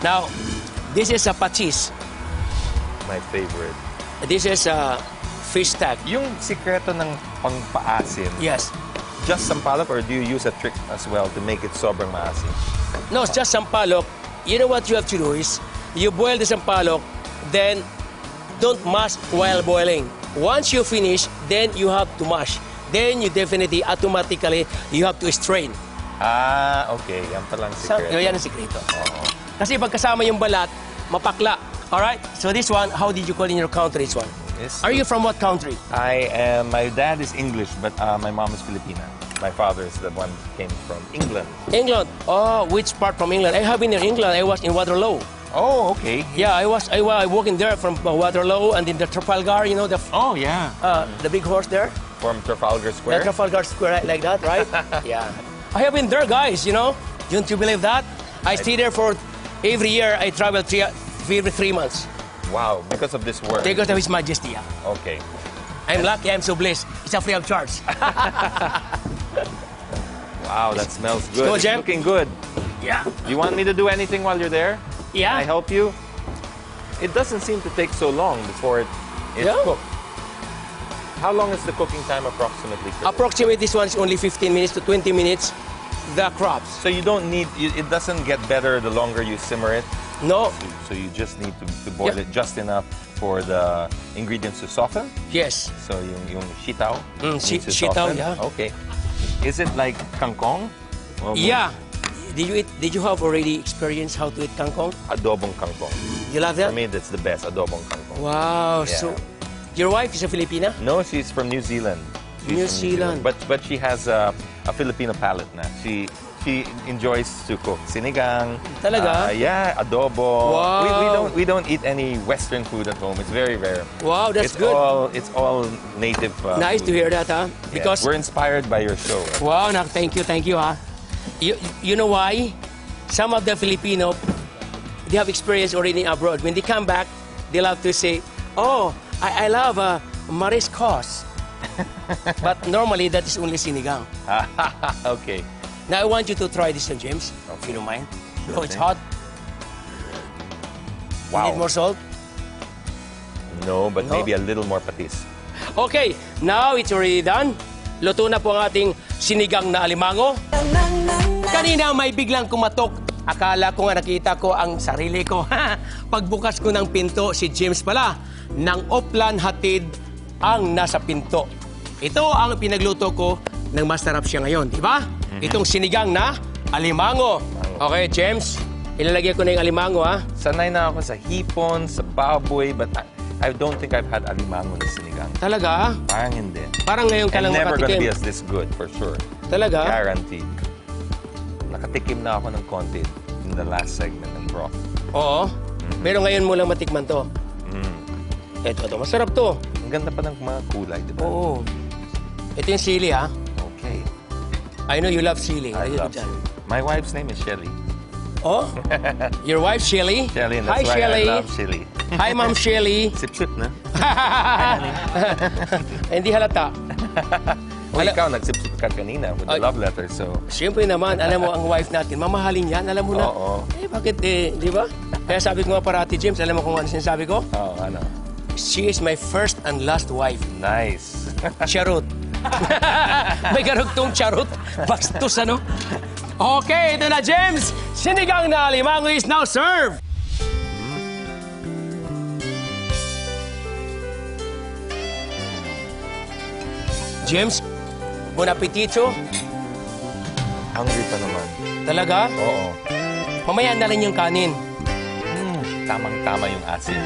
Now, this is a patis. My favorite. This is a fish tack. Yung sikreto ng pangpaasim, Yes. just sampalok or do you use a trick as well to make it sobrang maasim? No, it's just sampalok. You know what you have to do is, you boil the sampalok, then don't mash while boiling. Once you finish, then you have to mash. Then you definitely, automatically, you have to strain. Ah, okay. Yan palang sikreto. Yan ang sikreto. Oo. Kasi pagkasama yung balat, mapakla. Alright? So this one, how did you call in your country this one? Yes. Are you from what country? My dad is English, but my mom is Filipina. My father is the one who came from England. England. Oh, which part from England? I have been in England. I was in Waterloo. Oh, okay. Yeah, I working there from Waterloo and in the Trafalgar, you know, Oh, yeah. the big horse there. From Trafalgar The Square? Trafalgar Square, like that, right? Yeah. I have been there, guys, you know. Don't you believe that? I stay there for, every year I travel every 3 months. Wow, because of this work. Because of His Majesty, yeah. Okay. I'm lucky, I'm so blessed. It's a free of charge. Wow, that smells good. Go, It's Jem. looking good. Yeah. You want me to do anything while you're there? Yeah. Can I help you? It doesn't seem to take so long before it's Yeah. cooked. How long is the cooking time approximately? Approximately, this one is only 15 minutes to 20 minutes. The crabs. So you don't need, it doesn't get better the longer you simmer it. No. So you just need to boil Yeah. it just enough for the ingredients to soften. Yes. So yung sitaw needs to sitaw, soften. yeah. Okay. Is it like kangkong? Or Yeah. Did you have already experienced how to eat kangkong? adobong kangkong? You love For that? me, that's the best, adobong kangkong. Wow. Yeah. So, your wife is a Filipina? No, she's from New Zealand. She's New from Zealand. But she has a Filipino palate na. She enjoys to cook sinigang. Talaga? Yeah, adobo. Wow. We don't eat any Western food at home. It's very rare. Wow, that's It's good. It's all native. Nice to food. hear that, huh? Yeah, Because we're inspired by your show. wow, thank you, huh? You know why? Some of the Filipino, they have experience already abroad. When they come back, they love to say, "Oh, I love mariscos," but normally that is only sinigang. Okay. Now I want you to try this one, James, if you don't mind. Oh, it's hot. You Wow. need more salt? No, but No. maybe a little more patis. Okay, now it's already done. Luto na po ang ating sinigang na alimango. Kanina may biglang kumatok. Akala ko nga nakita ko ang sarili ko. Pagbukas ko ng pinto, si James pala, ng Oplan hatid ang nasa pinto. Ito ang pinagluto ko ng masarap siya ngayon, di ba? Itong sinigang na alimango. Okay, James, ilalagay ko na yung alimango, ha? Sanay na ako sa hipon, sa baboy, but I don't think I've had alimango na sinigang. Talaga? Parang hindi. Parang ngayon ka And lang never gonna be makatikim. as this good, for sure. Talaga? Guaranteed. Nakatikim na ako ng konti in the last segment ng broth. Oo. Pero ngayon mo lang matikman to. Ito, masarap to. Ang ganda pa ng mga kulay, di ba? Oo. Ito yung sili, ha? Okay. I know you love sili. I love dyan. chili. My wife's name is Shelly. Oh? Your wife, Shelly? Shelly, and Hi, that's why Shelly. I love chili. Hi, Ma'am Shelly. Sip-sip na. Hindi halata. O ikaw, nagsip-sip ka kanina with the love letter, so... Siyempre naman, alam mo, ang wife natin, mamahalin yan, alam mo na. Oo. Bakit di ba? Kaya sabi ko nga parati, James, alam mo kung ano sinasabi ko? Oh, ano? She is my first and last wife. Nice. Charot. May karugtong charot. Bastos, ano? Okay, ito na, James. Sinigang na alimango is now served. James, bon appetito. Hungry pa naman. Talaga? Oo. Mamaya na rin yung kanin. Tamang-tama yung asin.